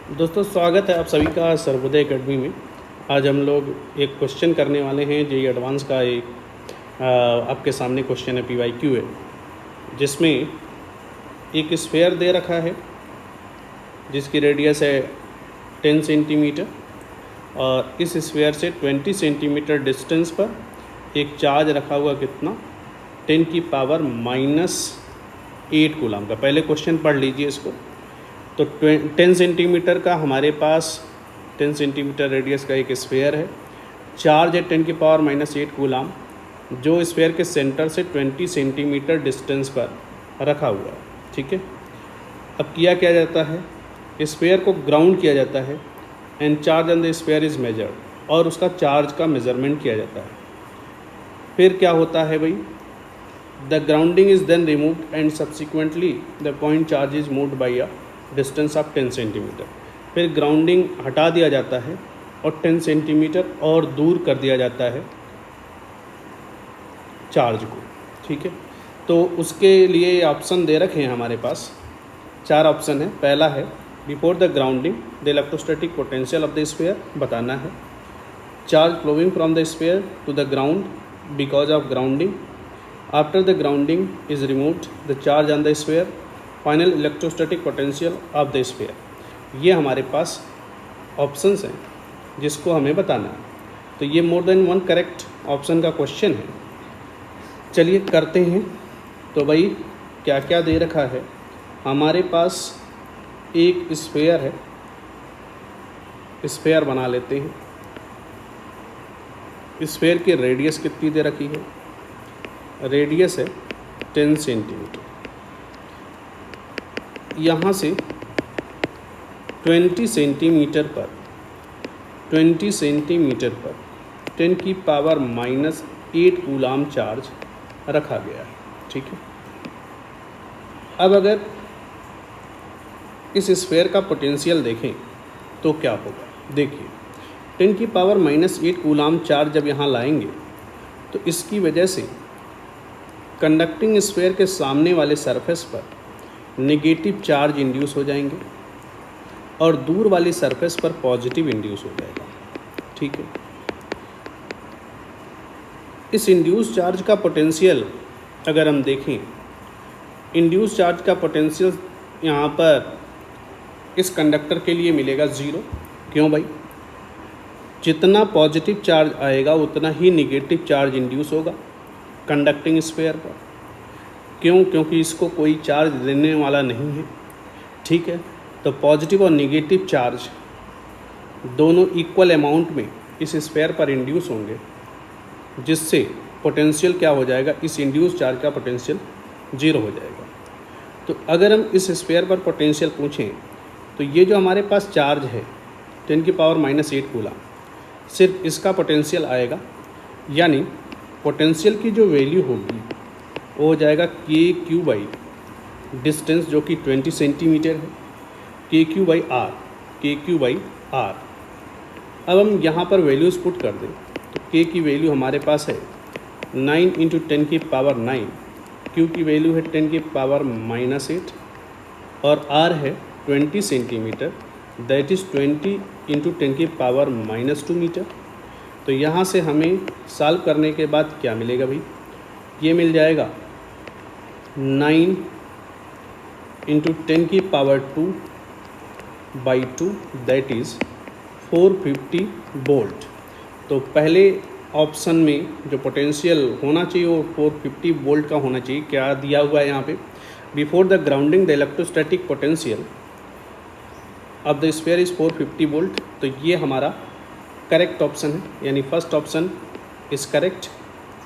दोस्तों स्वागत है आप सभी का सर्वोदय एकेडमी में। आज हम लोग एक क्वेश्चन करने वाले हैं जेईई एडवांस का। एक आपके सामने क्वेश्चन है, PYQ है, जिसमें एक स्फेयर दे रखा है जिसकी रेडियस है 10 सेंटीमीटर और इस स्फेयर से 20 सेंटीमीटर डिस्टेंस पर एक चार्ज रखा हुआ कितना 10⁻⁻8 कूलम का। पहले क्वेश्चन पढ़ लीजिए इसको। तो 10 सेंटीमीटर का हमारे पास 10 सेंटीमीटर रेडियस का एक स्फेयर है, चार्ज है 10⁻⁻8 कूलम, जो स्फेयर के सेंटर से 20 सेंटीमीटर डिस्टेंस पर रखा हुआ है। ठीक है, अब किया क्या जाता है, स्फेयर को ग्राउंड किया जाता है and charge on the sphere is measured, और उसका चार्ज का मेज़रमेंट किया जाता है। फिर क्या होता है भाई, the grounding is then removed and subsequently the point charge is moved by a distance of 10 centimetre. फिर ग्राउंडिंग हटा दिया जाता है और 10 सेंटीमीटर और दूर कर दिया जाता है चार्ज को। ठीक है, तो उसके लिए ऑप्शन दे रखे हैं हमारे पास, 4 ऑप्शन है। पहला है before the grounding the electrostatic potential of the sphere बताना है, charge flowing from the sphere to the ground because of grounding, after the grounding is removed the charge on the sphere, final electrostatic potential of the sphere. ये हमारे पास options हैं जिसको हमें बताना है। तो ये more than one correct option का क्वेश्चन है। चलिए करते हैं। तो भाई क्या क्या दे रखा है, हमारे पास एक स्फीयर है, स्फीयर बना लेते हैं। स्फीयर की रेडियस कितनी दे रखी है, रेडियस है 10 सेंटीमीटर। यहाँ से 20 सेंटीमीटर पर 10⁻⁻8 कूलम चार्ज रखा गया है। ठीक है, अब अगर इस स्फीयर का पोटेंशियल देखें तो क्या होगा। देखिए 10⁻⁻8 कूलम चार्ज जब यहाँ लाएंगे तो इसकी वजह से कंडक्टिंग स्फीयर के सामने वाले सरफेस पर नेगेटिव चार्ज इंड्यूस हो जाएंगे और दूर वाली सरफेस पर पॉजिटिव इंड्यूस हो जाएगा। ठीक है, इस इंड्यूस चार्ज का पोटेंशियल अगर हम देखें, इंड्यूस चार्ज का पोटेंशियल यहाँ पर इस कंडक्टर के लिए मिलेगा 0। क्यों भाई, जितना पॉजिटिव चार्ज आएगा उतना ही नेगेटिव चार्ज इंड्यूस होगा कंडक्टिंग स्फीयर पर। क्यों, क्योंकि इसको कोई चार्ज देने वाला नहीं है। ठीक है, तो पॉजिटिव और नेगेटिव चार्ज दोनों इक्वल अमाउंट में इस स्फीयर पर इंड्यूस होंगे, जिससे पोटेंशियल क्या हो जाएगा, इस इंड्यूस चार्ज का पोटेंशियल 0 हो जाएगा। तो अगर हम इस स्फीयर पर पोटेंशियल पूछें तो ये जो हमारे पास चार्ज है 10⁻⁻8 कूलम, सिर्फ इसका पोटेंशियल आएगा, यानी पोटेंशियल की जो वैल्यू होगी वो हो जाएगा KQ/, डिस्टेंस जो कि 20 सेंटीमीटर है, KQ/R। अब हम यहाँ पर वैल्यूज़ पुट कर दें तो K की वैल्यू हमारे पास है 9 × 10⁹, Q की वैल्यू है 10⁻⁻8 और R है 20 सेंटीमीटर, दैट इज़ 20 × 10⁻⁻2 मीटर। तो यहाँ से हमें सॉल्व करने के बाद क्या मिलेगा भाई, ये मिल जाएगा 9 × 10⁻²/2 दैट इज़ 450 वोल्ट। तो पहले ऑप्शन में जो पोटेंशियल होना चाहिए वो 450 वोल्ट का होना चाहिए। क्या दिया हुआ है यहाँ पे, before the grounding the electrostatic potential of the sphere is 450 volt. तो ये हमारा करेक्ट ऑप्शन है, यानी फर्स्ट ऑप्शन इज़ करेक्ट।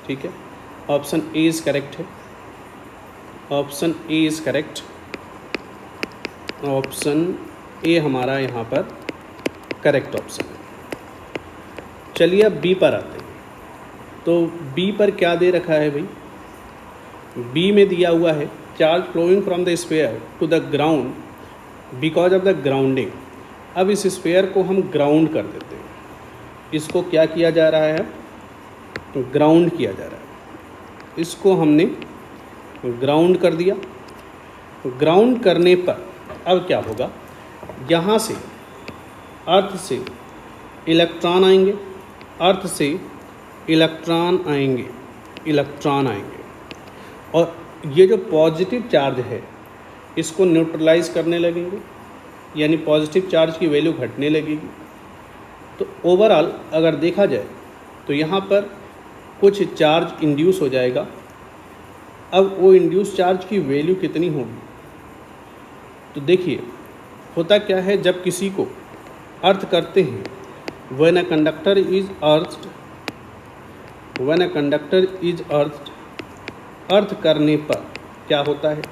ठीक है, ऑप्शन ए इज़ करेक्ट है, option A is correct, option A हमारा यहाँ पर करेक्ट ऑप्शन है। चलिए अब बी पर आते हैं। तो बी पर क्या दे रखा है भाई, बी में दिया हुआ है charge flowing from the sphere to the ground because of the grounding. अब इस स्फीयर को हम ग्राउंड कर देते हैं, इसको क्या किया जा रहा है, ग्राउंड किया जा रहा है। इसको हमने ग्राउंड कर दिया। ग्राउंड करने पर अब क्या होगा, यहाँ से अर्थ से इलेक्ट्रॉन आएंगे, अर्थ से इलेक्ट्रॉन आएंगे, इलेक्ट्रॉन आएंगे, और ये जो पॉजिटिव चार्ज है इसको न्यूट्रलाइज करने लगेंगे, यानी पॉजिटिव चार्ज की वैल्यू घटने लगेगी। तो ओवरऑल अगर देखा जाए तो यहाँ पर कुछ चार्ज इंड्यूस हो जाएगा। अब वो इंड्यूस चार्ज की वैल्यू कितनी होगी, तो देखिए होता क्या है, जब किसी को अर्थ करते हैं, when a conductor is earthed, when a conductor is earthed, earth करने पर क्या होता है,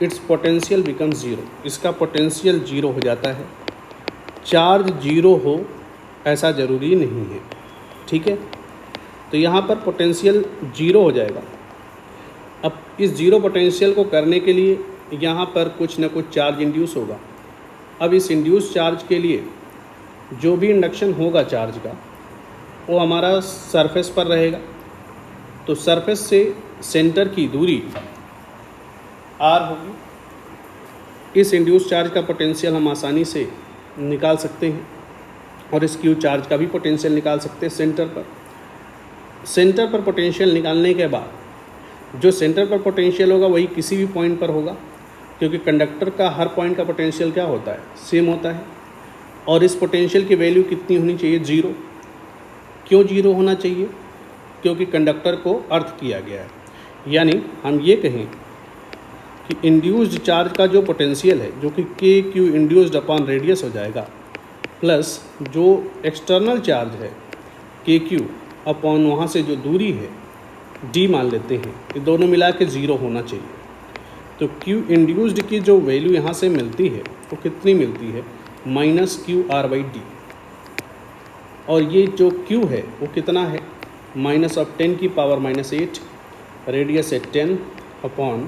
इट्स पोटेंशियल बिकम ज़ीरो, इसका पोटेंशियल ज़ीरो हो जाता है। चार्ज ज़ीरो हो ऐसा ज़रूरी नहीं है, ठीक है। तो यहाँ पर पोटेंशियल ज़ीरो हो जाएगा। अब इस ज़ीरो पोटेंशियल को करने के लिए यहाँ पर कुछ न कुछ चार्ज इंड्यूस होगा। अब इस इंड्यूस चार्ज के लिए जो भी इंडक्शन होगा चार्ज का, वो हमारा सरफेस पर रहेगा। तो सरफेस से सेंटर की दूरी r होगी। इस इंड्यूस चार्ज का पोटेंशियल हम आसानी से निकाल सकते हैं, और इस क्यू चार्ज का भी पोटेंशियल निकाल सकते हैं सेंटर पर। सेंटर पर पोटेंशियल निकालने के बाद जो सेंटर पर पोटेंशियल होगा वही किसी भी पॉइंट पर होगा, क्योंकि कंडक्टर का हर पॉइंट का पोटेंशियल क्या होता है, सेम होता है। और इस पोटेंशियल की वैल्यू कितनी होनी चाहिए, ज़ीरो। क्यों ज़ीरो होना चाहिए, क्योंकि कंडक्टर को अर्थ किया गया है। यानी हम ये कहें कि इंड्यूस्ड चार्ज का जो पोटेंशियल है, जो कि के क्यू इंड्यूस्ड अपॉन रेडियस हो जाएगा, प्लस जो एक्सटर्नल चार्ज है के क्यू अपॉन वहाँ से जो दूरी है डी मान लेते हैं, ये दोनों मिला के ज़ीरो होना चाहिए। तो क्यू इंड्यूस्ड की जो वैल्यू यहाँ से मिलती है वो कितनी मिलती है, minus Q R by D. और ये जो क्यू है वो कितना है, माइनस ऑफ 10 की पावर माइनस 8, रेडियस है 10 अपॉन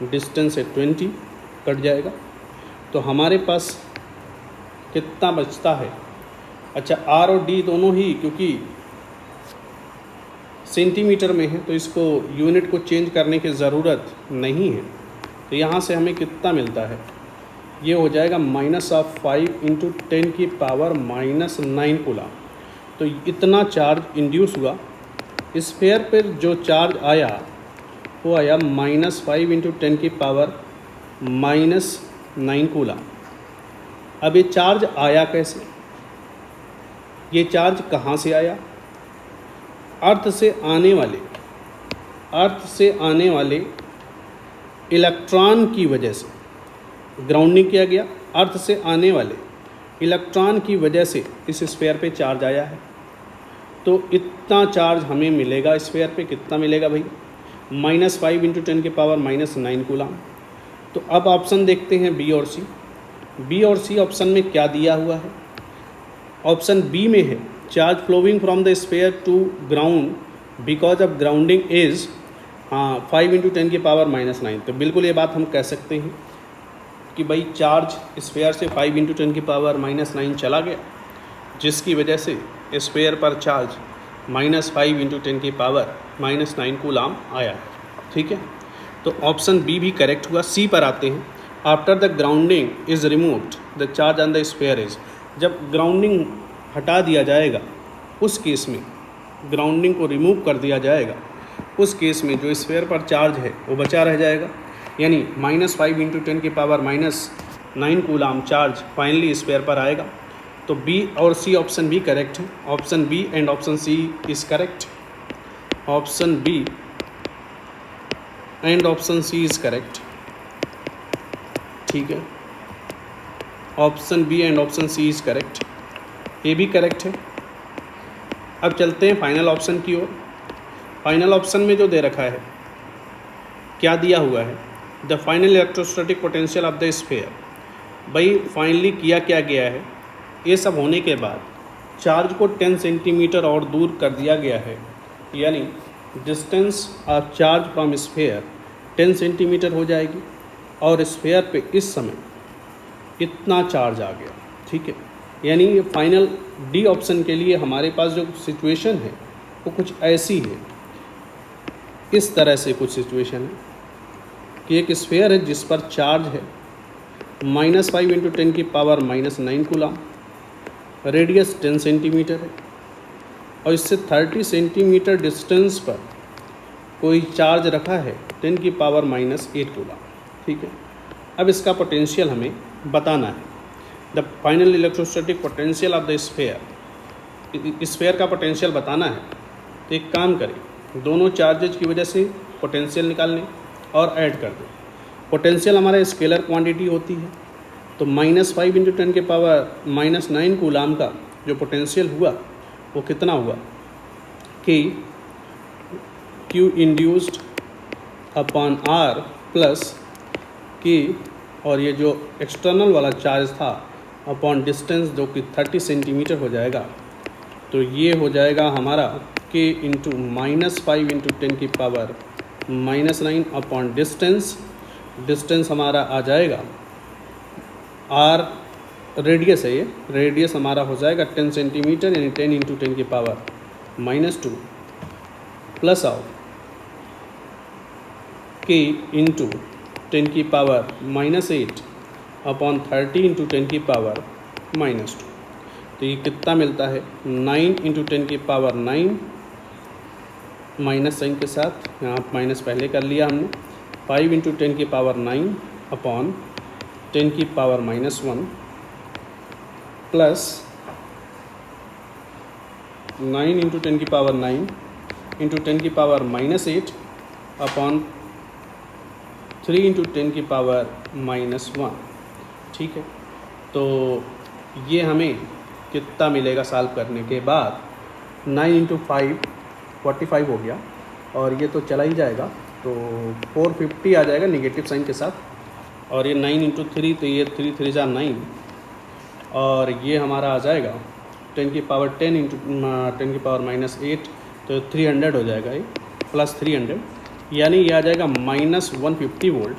डिस्टेंस है 20, कट जाएगा। तो हमारे पास कितना बचता है, अच्छा आर और डी दोनों ही क्योंकि सेंटीमीटर में है तो इसको यूनिट को चेंज करने की ज़रूरत नहीं है। तो यहाँ से हमें कितना मिलता है, ये हो जाएगा माइनस ऑफ 5 इंटू 10 की पावर माइनस 9 कूलम। तो इतना चार्ज इंड्यूस हुआ। स्फीयर पर जो चार्ज आया वो आया माइनस 5 इंटू 10 की पावर माइनस 9 कूलम। अब ये चार्ज आया कैसे, ये चार्ज कहाँ से आया, अर्थ से आने वाले इलेक्ट्रॉन की वजह से ग्राउंडिंग किया गया। अर्थ से आने वाले इलेक्ट्रॉन की वजह से इस स्फीयर पे चार्ज आया है। तो इतना चार्ज हमें मिलेगा स्फीयर पे, कितना मिलेगा भाई, माइनस 5 इंटू 10 की पावर माइनस 9 कूलम। तो अब ऑप्शन देखते हैं बी और सी। बी और सी ऑप्शन में क्या दिया हुआ है, ऑप्शन बी में है charge flowing from the sphere to ground because of grounding is 5 into 10 की पावर माइनस 9। तो बिल्कुल ये बात हम कह सकते हैं कि भाई चार्ज स्फीयर से 5 इंटू 10 की पावर माइनस 9 चला गया, जिसकी वजह से स्फीयर पर चार्ज माइनस 5 इंटू 10 की पावर माइनस 9 कूलम आया। ठीक है, तो ऑप्शन बी भी करेक्ट हुआ। सी पर आते हैं। After the grounding is removed the charge on the sphere is, जब ग्राउंडिंग हटा दिया जाएगा उस केस में, ग्राउंडिंग को रिमूव कर दिया जाएगा उस केस में जो स्फीयर पर चार्ज है वो बचा रह जाएगा। यानी माइनस 5 इंटू 10 की power minus 9 coulomb charge finally sphere पर आएगा। तो बी और सी ऑप्शन भी करेक्ट है। Option B and option C is correct. Option B and option C is correct. ठीक है, option B and option C is correct, ये भी करेक्ट है। अब चलते हैं फाइनल ऑप्शन की ओर। फाइनल ऑप्शन में जो दे रखा है, क्या दिया हुआ है, the final electrostatic potential of the sphere. भाई फाइनली किया क्या गया है, ये सब होने के बाद चार्ज को 10 सेंटीमीटर और दूर कर दिया गया है, यानी distance of charge from sphere 10 centimetre हो जाएगी, और स्फीयर पे इस समय इतना चार्ज आ गया। ठीक है, यानी ये फाइनल डी ऑप्शन के लिए हमारे पास जो सिचुएशन है वो कुछ ऐसी है, इस तरह से कुछ सिचुएशन है कि एक स्फीयर है जिस पर चार्ज है माइनस 5 इंटू 10 की power minus 9 coulomb, radius 10 centimetre है और इससे 30 सेंटीमीटर डिस्टेंस पर कोई चार्ज रखा है 10 की पावर -8 कूलम। ठीक है, अब इसका पोटेंशियल हमें बताना है। The final electrostatic potential of the sphere का पोटेंशियल बताना है। तो एक काम करें, दोनों चार्जेज की वजह से पोटेंशियल निकाल लें और ऐड कर दें। पोटेंशियल हमारा स्केलर क्वांटिटी होती है, तो -5 × 10 की पावर -9 कूलम का जो पोटेंशियल हुआ वो कितना हुआ कि Q induced upon R plus कि और ये जो एक्सटर्नल वाला चार्ज था अपॉन डिस्टेंस जो कि 30 सेंटीमीटर हो जाएगा। तो ये हो जाएगा हमारा K × -5 × 10 की पावर -9 अपॉन डिस्टेंस हमारा आ जाएगा R रेडियस है, ये रेडियस हमारा हो जाएगा 10 सेंटीमीटर, यानी 10 × 10 की पावर -2 प्लस आओ K × 10 की पावर -8 अपॉन 30 × 10 की पावर -2। तो ये कितना मिलता है 9 × 10 की पावर 9 माइनस साइन के साथ, यहाँ माइनस पहले कर लिया हमने, 5 × 10 की पावर 9 अपॉन 10 की पावर -1 प्लस 9 × 10 की पावर 9 × 10 की पावर -8 अपॉन 3 × 10 की पावर -1। ठीक है, तो ये हमें कितना मिलेगा सॉल्व करने के बाद, 9 × 5 45 हो गया और ये तो चला ही जाएगा, तो 450 आ जाएगा निगेटिव साइन के साथ। और ये 9 × 3, तो ये 3 3 जा 9 और ये हमारा आ जाएगा 10 की पावर 10 × 10 की पावर -8, तो 300 हो जाएगा ये, प्लस 300, यानी ये आ जाएगा -150 वोल्ट।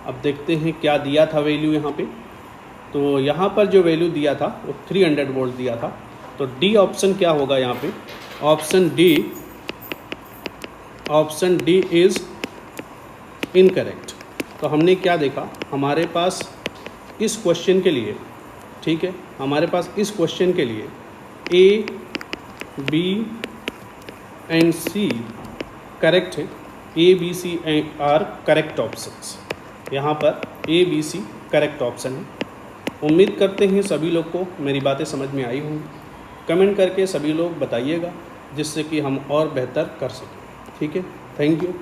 अब देखते हैं क्या दिया था वैल्यू यहाँ पे। तो यहाँ पर जो वैल्यू दिया था वो 300 वोल्ट दिया था। तो डी ऑप्शन क्या होगा यहाँ पे, ऑप्शन डी इज़ इनकरेक्ट। तो हमने क्या देखा, हमारे पास इस क्वेश्चन के लिए, ठीक है, हमारे पास इस क्वेश्चन के लिए A, B and C correct है। A, B, C and are correct options. यहाँ पर A, B, C correct option है। उम्मीद करते हैं सभी लोग को मेरी बातें समझ में आई होंगी। कमेंट करके सभी लोग बताइएगा जिससे कि हम और बेहतर कर सकें। ठीक है, थैंक यू।